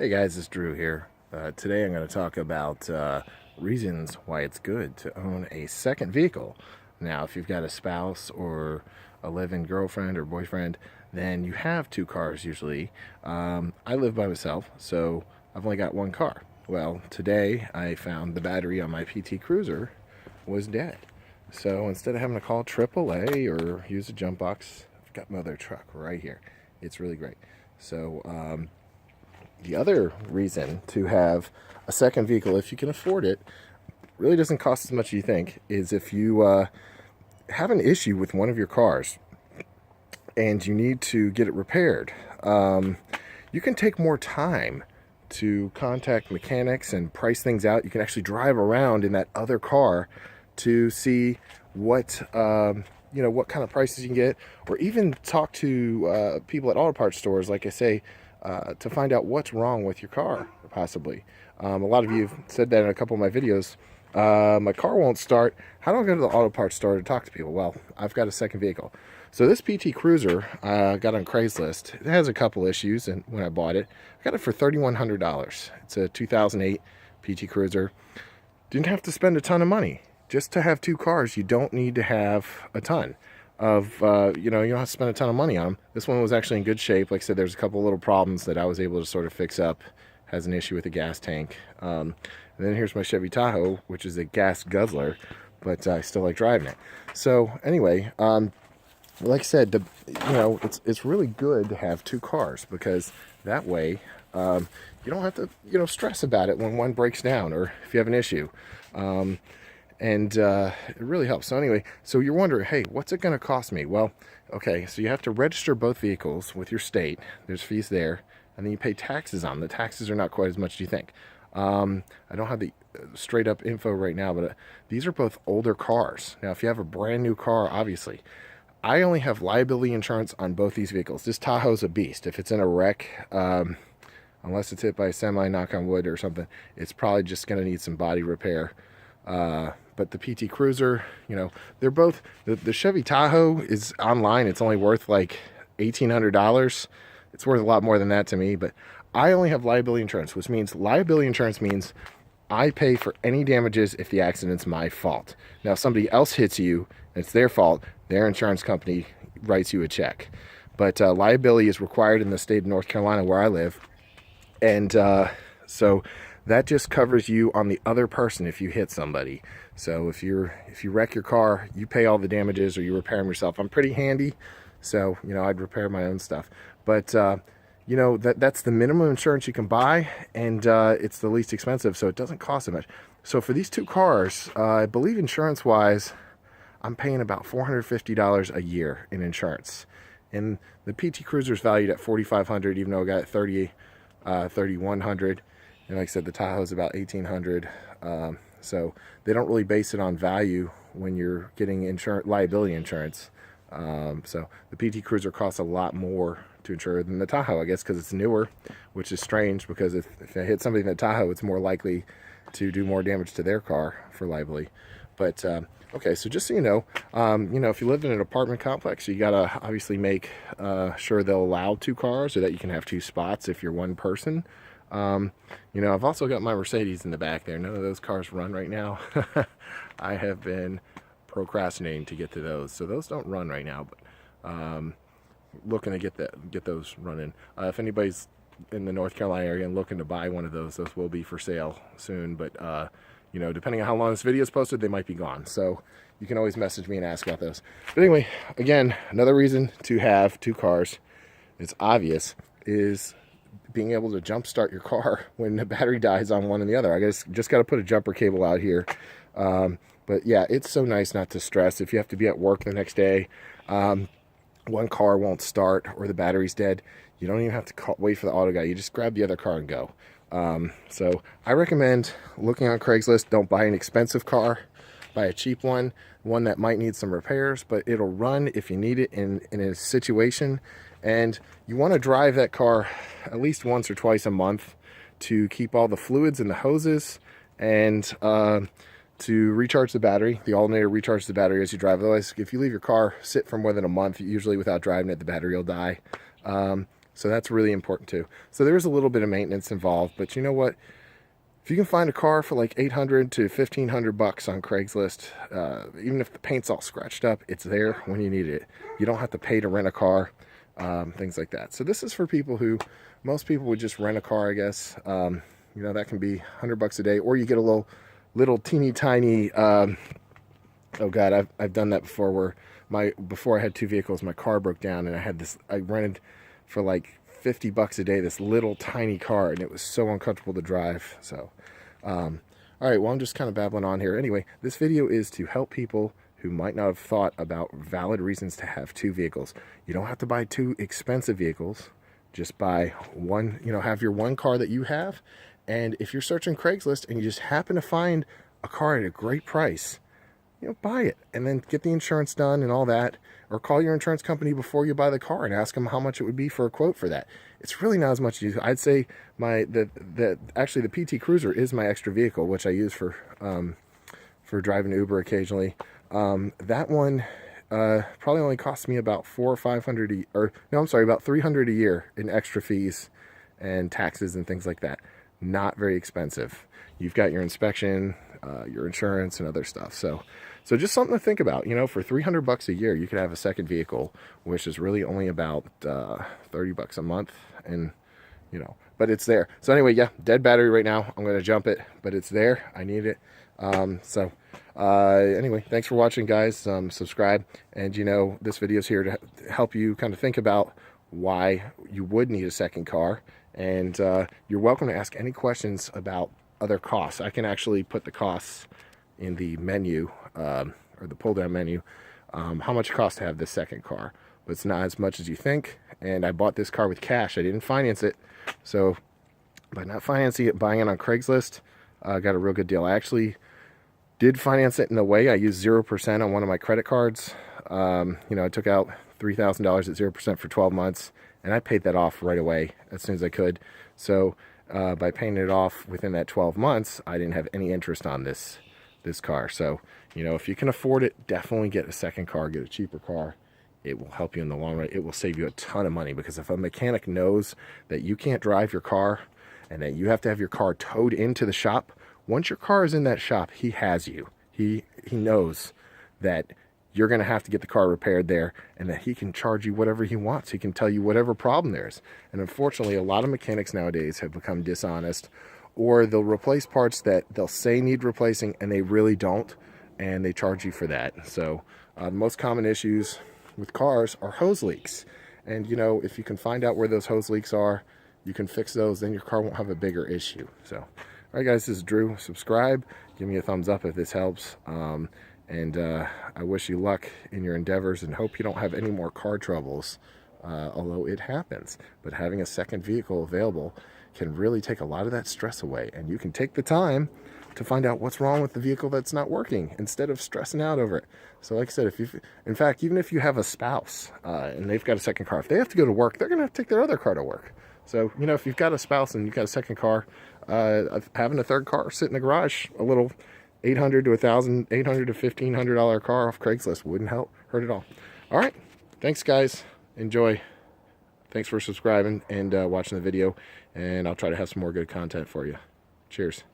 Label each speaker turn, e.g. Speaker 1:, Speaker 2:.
Speaker 1: Hey guys, it's Drew here. Today I'm going to talk about reasons why it's good to own a second vehicle. Now, if you've got a spouse or a live-in girlfriend or boyfriend, then you have two cars usually. I live by myself, so I've only got one car. Well, today I found the battery on my PT Cruiser was dead. So instead of having to call AAA or use a jump box, I've got my other truck right here. It's really great. So, the other reason to have a second vehicle, if you can afford it, really doesn't cost as much as you think, is if you have an issue with one of your cars and you need to get it repaired. You can take more time to contact mechanics and price things out. You can actually drive around in that other car to see what what kind of prices you can get, or even talk to people at auto parts stores, like I say, to find out what's wrong with your car, possibly. A lot of you have said that in a couple of my videos. My car won't start. How do I go to the auto parts store to talk to people? Well, I've got a second vehicle. So this PT Cruiser I got on Craigslist. It has a couple issues, and when I bought it, I got it for $3,100. It's a 2008 PT Cruiser. Didn't have to spend a ton of money. Just to have two cars, you don't need to have a ton of, you don't have to spend a ton of money on them. This one was actually in good shape. Like I said, there's a couple little problems that I was able to sort of fix up. Has an issue with the gas tank. And then here's my Chevy Tahoe, which is a gas guzzler, but I still like driving it. So anyway, like I said, it's really good to have two cars, because that way you don't have to stress about it when one breaks down or if you have an issue. And it really helps. So anyway, so you're wondering, hey, what's it going to cost me? Well, okay, so you have to register both vehicles with your state. There's fees there. And then you pay taxes on them. The taxes are not quite as much as you think. I don't have the straight up info right now, but these are both older cars. Now, if you have a brand new car, obviously. I only have liability insurance on both these vehicles. This Tahoe's a beast. If it's in a wreck, unless it's hit by a semi, knock on wood or something, it's probably just going to need some body repair. But the PT Cruiser, they're both, the Chevy Tahoe is online. It's only worth like $1,800. It's worth a lot more than that to me, but I only have liability insurance, which means liability insurance means I pay for any damages if the accident's my fault. Now, if somebody else hits you and it's their fault, their insurance company writes you a check. But liability is required in the state of North Carolina where I live. And so that just covers you on the other person if you hit somebody. So if you wreck your car, you pay all the damages, or you repair them yourself. I'm pretty handy, so I'd repair my own stuff. But that's the minimum insurance you can buy, and it's the least expensive, so it doesn't cost that much. So for these two cars, I believe insurance-wise, I'm paying about $450 a year in insurance. And the PT Cruiser is valued at $4,500, even though I got it $3,100. And like I said, the Tahoe is about $1,800. So they don't really base it on value when you're getting liability insurance. So the PT Cruiser costs a lot more to insure than the Tahoe, I guess, because it's newer, which is strange, because if I hit somebody in the Tahoe, it's more likely to do more damage to their car for liability. But okay, so just so you know, if you live in an apartment complex, you gotta obviously make sure they'll allow two cars, so that you can have two spots if you're one person. I've also got my Mercedes in the back there. None of those cars run right now. I have been procrastinating to get to those, so those don't run right now, but looking to get those running. If anybody's in the North Carolina area and looking to buy one of those will be for sale soon, but depending on how long this video is posted, they might be gone, so you can always message me and ask about those. But anyway, again, another reason to have two cars, it's obvious, is being able to jump start your car when the battery dies on one and the other. I guess just got to put a jumper cable out here. But yeah, it's so nice not to stress. If you have to be at work the next day, one car won't start or the battery's dead, you don't even have to wait for the auto guy. You just grab the other car and go. So I recommend looking on Craigslist. Don't buy an expensive car. Buy a cheap one that might need some repairs, but it'll run if you need it in a situation. And you want to drive that car at least once or twice a month to keep all the fluids in the hoses, and to recharge the battery. The alternator recharges the battery as you drive. Otherwise, if you leave your car sit for more than a month, usually without driving it, the battery will die. So that's really important too. So there's a little bit of maintenance involved, but you know what? If you can find a car for like $800 to $1,500 on Craigslist, even if the paint's all scratched up, it's there when you need it. You don't have to pay to rent a car, things like that. So this is for people who, most people would just rent a car, I guess. You know, that can be $100 a day, or you get a little teeny tiny, oh God, I've done that before, where before I had 2 vehicles, my car broke down, and I rented for like $50 a day this little tiny car, and it was so uncomfortable to drive. So all right, well, I'm just kind of babbling on here. Anyway, this video is to help people who might not have thought about valid reasons to have 2 vehicles. You don't have to buy 2 expensive vehicles. Just buy one, you know, have your one car that you have. And if you're searching Craigslist and you just happen to find a car at a great price, you know, buy it and then get the insurance done and all that, or call your insurance company before you buy the car and ask them how much it would be for a quote for that. It's really not as much as I'd say. Actually the PT Cruiser is my extra vehicle, which I use for driving Uber occasionally. That one probably only costs me about about $300 a year in extra fees and taxes and things like that. Not very expensive. You've got your inspection, your insurance, and other stuff. So just something to think about. You know, for $300 a year, you could have a second vehicle, which is really only about $30 a month, and you know, but it's there. So anyway, yeah, dead battery right now. I'm gonna jump it, but it's there. I need it. Anyway, thanks for watching, guys. Subscribe, and you know, this video is here to help you kind of think about why you would need a second car. And you're welcome to ask any questions about other costs. I can actually put the costs in the menu, or the pull down menu, how much it costs to have this second car. But it's not as much as you think. And I bought this car with cash. I didn't finance it. So by not financing it, buying it on Craigslist, I got a real good deal. I actually did finance it in a way. I used 0% on one of my credit cards. You know, I took out $3,000 at 0% for 12 months, and I paid that off right away as soon as I could. So by paying it off within that 12 months, I didn't have any interest on this car. So, you know, if you can afford it, definitely get a second car, get a cheaper car. It will help you in the long run. It will save you a ton of money, because if a mechanic knows that you can't drive your car and that you have to have your car towed into the shop, once your car is in that shop, he has you. He knows that you're going to have to get the car repaired there, and that he can charge you whatever he wants. He can tell you whatever problem there is. And unfortunately, a lot of mechanics nowadays have become dishonest, or they'll replace parts that they'll say need replacing and they really don't, and they charge you for that. So the most common issues with cars are hose leaks. And you know, if you can find out where those hose leaks are, you can fix those, then your car won't have a bigger issue. So all right, guys, this is Drew. Subscribe, give me a thumbs up if this helps. And I wish you luck in your endeavors, and hope you don't have any more car troubles, although it happens. But having a second vehicle available can really take a lot of that stress away, and you can take the time to find out what's wrong with the vehicle that's not working, instead of stressing out over it. So like I said, in fact, even if you have a spouse and they've got a second car, if they have to go to work, they're going to have to take their other car to work. So, you know, if you've got a spouse and you've got a second car, having a third car sit in the garage, a little $800 to $1,500 car off Craigslist wouldn't hurt at all. All right, thanks, guys. Enjoy. Thanks for subscribing and watching the video, and I'll try to have some more good content for you. Cheers.